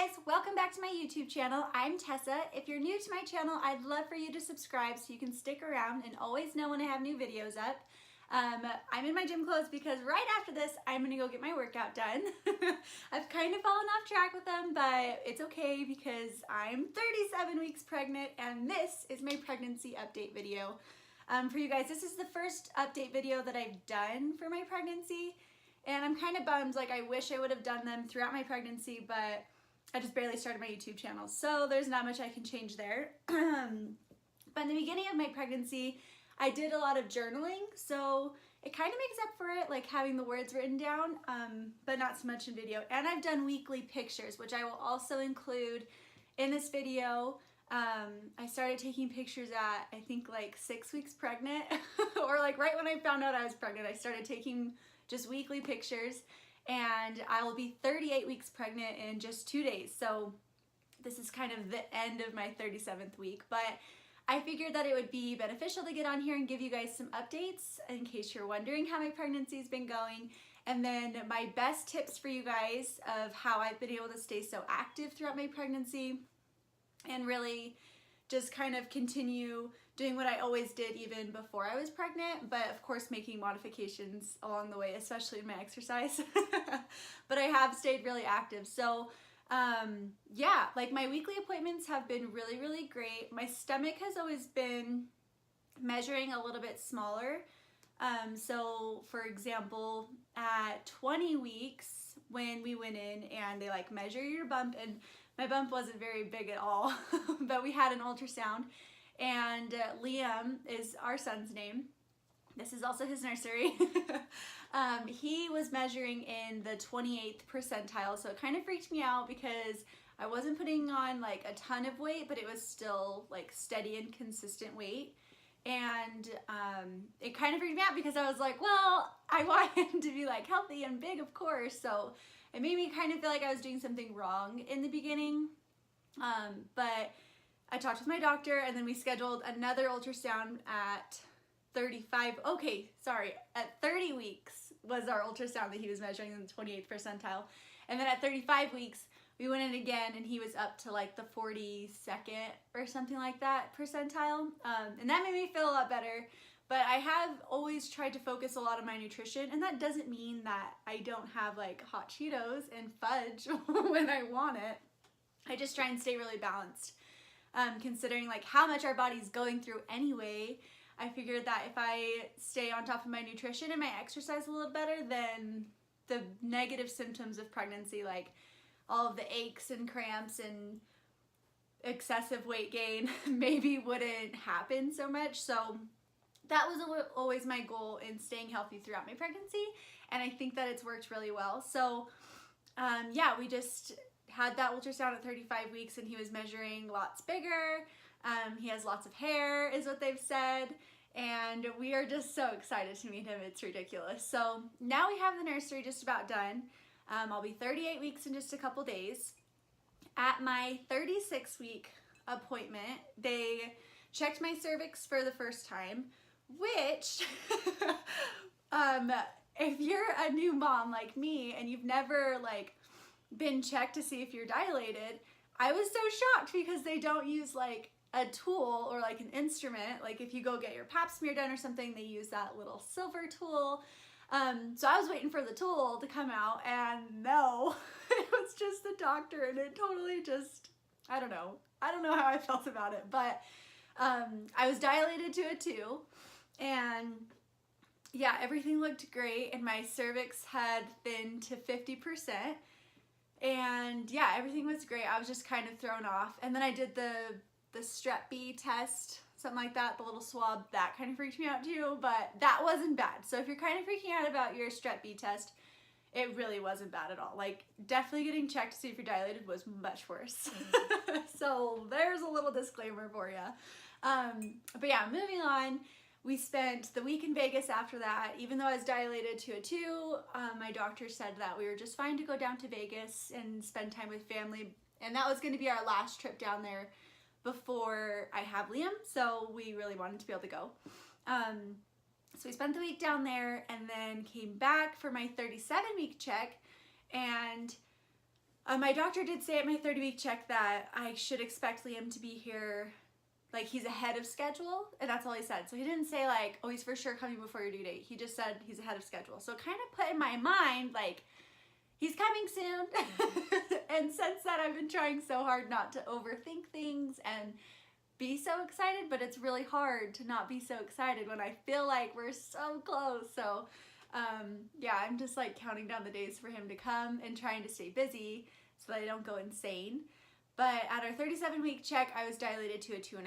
guys, welcome back to my YouTube channel. I'm Tessa. If you're new to my channel, I'd love for you to subscribe so you can stick around and always know when I have new videos up. I'm in my gym clothes because right after this, I'm gonna go get my workout done. I've kind of fallen off track with them, but it's okay because I'm 37 weeks pregnant and this is my pregnancy update video. For you guys, this is the first update video that I've done for my pregnancy. And I'm kind of bummed, like I wish I would have done them throughout my pregnancy, but I just barely started my YouTube channel, so there's not much I can change there. But in the beginning of my pregnancy, I did a lot of journaling, so it kind of makes up for it, like having the words written down, but not so much in video. And I've done weekly pictures, which I will also include in this video. I started taking pictures at, I think like 6 weeks pregnant, or like right when I found out I was pregnant, I started taking just weekly pictures, and I will be 38 weeks pregnant in just 2 days. So this is kind of the end of my 37th week, but I figured that it would be beneficial to get on here and give you guys some updates in case you're wondering how my pregnancy's been going, and then my best tips for you guys of how I've been able to stay so active throughout my pregnancy and really just kind of continue doing what I always did even before I was pregnant, but of course making modifications along the way, especially in my exercise. But I have stayed really active. So yeah, like my weekly appointments have been really, really great. My stomach has always been measuring a little bit smaller. So for example, at 20 weeks when we went in and they like measure your bump, and my bump wasn't very big at all, but we had an ultrasound, and Liam is our son's name. This is also his nursery. He was measuring in the 28th percentile, so it kind of freaked me out because I wasn't putting on like a ton of weight, but it was still like steady and consistent weight. And it kind of freaked me out because I was like, well, I want him to be like healthy and big, of course. So it made me kind of feel like I was doing something wrong in the beginning. But I talked with my doctor, and then we scheduled another ultrasound at 35. Okay, sorry, at 30 weeks was our ultrasound that he was measuring in the 28th percentile. And then at 35 weeks, we went in again, and he was up to like the 42nd or something like that percentile. And that made me feel a lot better. But I have always tried to focus a lot on my nutrition, and that doesn't mean that I don't have like hot Cheetos and fudge when I want it. I just try and stay really balanced. Considering like how much our body's going through anyway, I figured that if I stay on top of my nutrition and my exercise a little better, then the negative symptoms of pregnancy, like all of the aches and cramps and excessive weight gain, maybe wouldn't happen so much. So that was always my goal in staying healthy throughout my pregnancy, and I think that it's worked really well. So yeah, we just had that ultrasound at 35 weeks, and he was measuring lots bigger. He has lots of hair is what they've said, and we are just so excited to meet him. It's ridiculous. So now we have the nursery just about done. I'll be 38 weeks in just a couple days. At my 36-week appointment, they checked my cervix for the first time, which if you're a new mom like me and you've never like been checked to see if you're dilated, I was so shocked because they don't use like a tool or like an instrument. Like if you go get your pap smear done or something, they use that little silver tool. So I was waiting for the tool to come out, and no, it was just the doctor, and it totally just, I don't know how I felt about it, but I was dilated to a 2, and yeah, everything looked great, and my cervix had thinned to 50%, and yeah, everything was great. I was just kind of thrown off, and then I did the Strep B test, something like that, the little swab. That kind of freaked me out too, but that wasn't bad. So if you're kind of freaking out about your Strep B test, it really wasn't bad at all. Like, definitely getting checked to see if you're dilated was much worse. So there's a little disclaimer for you. But yeah, moving on. We spent the week in Vegas after that. Even though I was dilated to a 2, my doctor said that we were just fine to go down to Vegas and spend time with family. And that was going to be our last trip down there before I have Liam. So we really wanted to be able to go. So we spent the week down there and then came back for my 37-week check. And My doctor did say at my 30-week check that I should expect Liam to be here, like he's ahead of schedule, and that's all he said. So he didn't say like, oh, he's for sure coming before your due date. He just said he's ahead of schedule. So it kind of put in my mind like, he's coming soon. And since then, I've been trying so hard not to overthink things and be so excited, but it's really hard to not be so excited when I feel like we're so close. So yeah, I'm just like counting down the days for him to come and trying to stay busy so that I don't go insane. But at our 37-week check, I was dilated to a 2.5,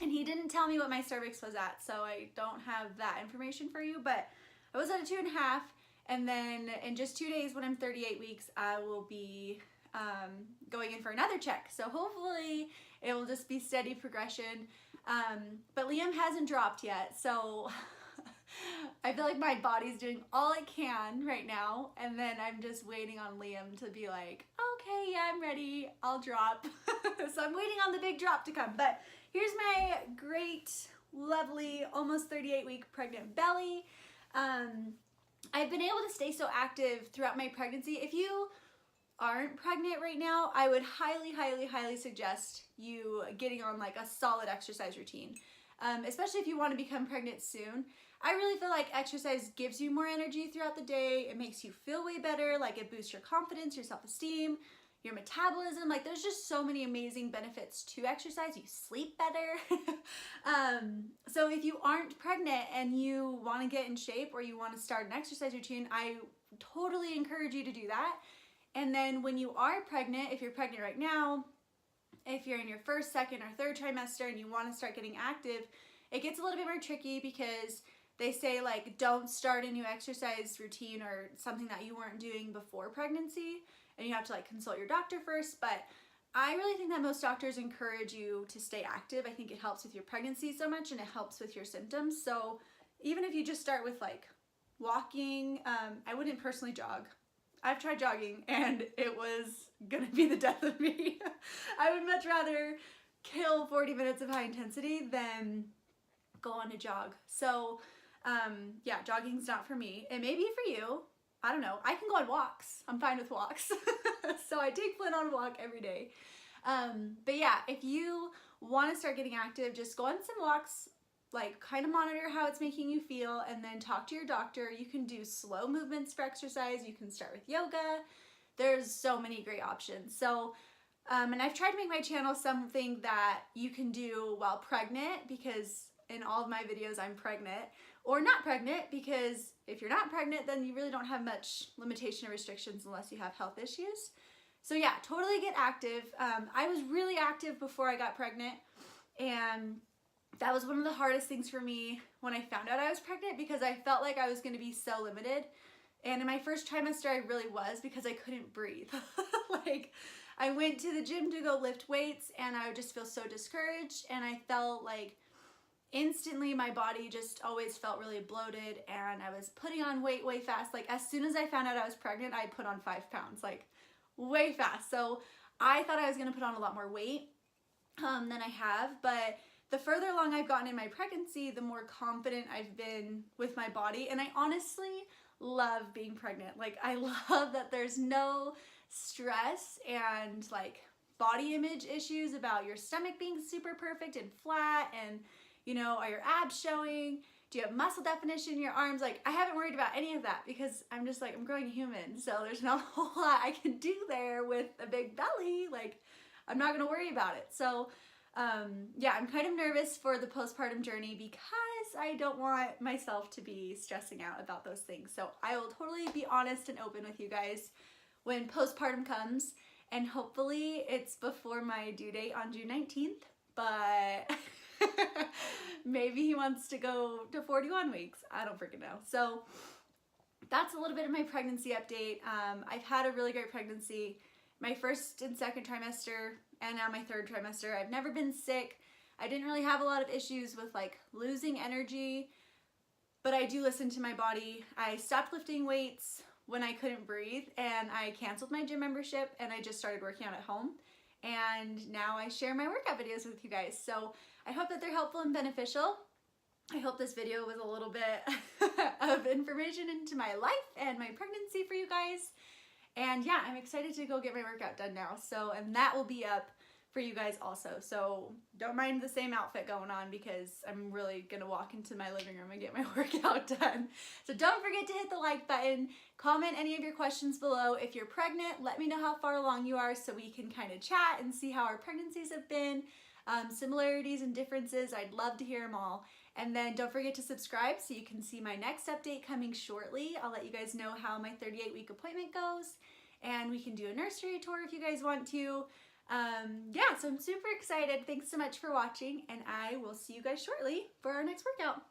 and he didn't tell me what my cervix was at, so I don't have that information for you, but I was at a 2.5, and then in just 2 days when I'm 38 weeks, I will be going in for another check. So hopefully it will just be steady progression. But Liam hasn't dropped yet, so I feel like my body's doing all it can right now, and then I'm just waiting on Liam to be like, okay, yeah, I'm ready, I'll drop. So I'm waiting on the big drop to come. But here's my great, lovely, almost 38-week pregnant belly. I've been able to stay so active throughout my pregnancy. If you aren't pregnant right now, I would highly, highly, highly suggest you getting on like a solid exercise routine, especially if you want to become pregnant soon. I really feel like exercise gives you more energy throughout the day. It makes you feel way better. Like it boosts your confidence, your self-esteem, your metabolism. Like there's just so many amazing benefits to exercise. You sleep better. So if you aren't pregnant and you want to get in shape or you want to start an exercise routine, I totally encourage you to do that. And then when you are pregnant, if you're pregnant right now, if you're in your first, second, or third trimester and you want to start getting active, it gets a little bit more tricky because they say like don't start a new exercise routine or something that you weren't doing before pregnancy, and you have to like consult your doctor first. But I really think that most doctors encourage you to stay active. I think it helps with your pregnancy so much, and it helps with your symptoms. So even if you just start with like walking, I wouldn't personally jog. I've tried jogging and it was gonna be the death of me. I would much rather kill 40 minutes of high intensity than go on a jog. So yeah, jogging's not for me. It may be for you. I don't know. I can go on walks. I'm fine with walks. So I take Flynn on a walk every day. But yeah, if you want to start getting active, just go on some walks, like kind of monitor how it's making you feel, and then talk to your doctor. You can do slow movements for exercise. You can start with yoga. There's so many great options. So, and I've tried to make my channel something that you can do while pregnant, because in all of my videos I'm pregnant, or not pregnant, because if you're not pregnant, then you really don't have much limitation or restrictions unless you have health issues. So yeah, totally get active. I was really active before I got pregnant, and that was one of the hardest things for me when I found out I was pregnant, because I felt like I was going to be so limited. And in my first trimester, I really was, because I couldn't breathe. Like, I went to the gym to go lift weights, and I would just feel so discouraged, and I felt like instantly my body just always felt really bloated, and I was putting on weight way fast. Like as soon as I found out I was pregnant, I put on 5 pounds, like way fast. So I thought I was gonna put on a lot more weight than I have, but the further along I've gotten in my pregnancy, the more confident I've been with my body. And I honestly love being pregnant. Like I love that there's no stress and like body image issues about your stomach being super perfect and flat, and you know, are your abs showing? Do you have muscle definition in your arms? Like, I haven't worried about any of that, because I'm just like, I'm growing a human, so there's not a whole lot I can do there with a big belly. Like, I'm not gonna worry about it. So, yeah, I'm kind of nervous for the postpartum journey, because I don't want myself to be stressing out about those things. So I will totally be honest and open with you guys when postpartum comes, and hopefully it's before my due date on June 19th, but maybe he wants to go to 41 weeks. I don't freaking know. So that's a little bit of my pregnancy update. I've had a really great pregnancy. My first and second trimester, and now my third trimester. I've never been sick. I didn't really have a lot of issues with like losing energy, but I do listen to my body. I stopped lifting weights when I couldn't breathe, and I canceled my gym membership, and I just started working out at home. And now I share my workout videos with you guys. So I hope that they're helpful and beneficial. I hope this video was a little bit of information into my life and my pregnancy for you guys. And yeah, I'm excited to go get my workout done now. So, and that will be up for you guys also. So don't mind the same outfit going on because I'm really gonna walk into my living room and get my workout done. So don't forget to hit the like button, comment any of your questions below. If you're pregnant, let me know how far along you are so we can kind of chat and see how our pregnancies have been, similarities and differences. I'd love to hear them all. And then don't forget to subscribe so you can see my next update coming shortly. I'll let you guys know how my 38-week appointment goes, and we can do a nursery tour if you guys want to. Yeah, so I'm super excited. Thanks so much for watching, and I will see you guys shortly for our next workout.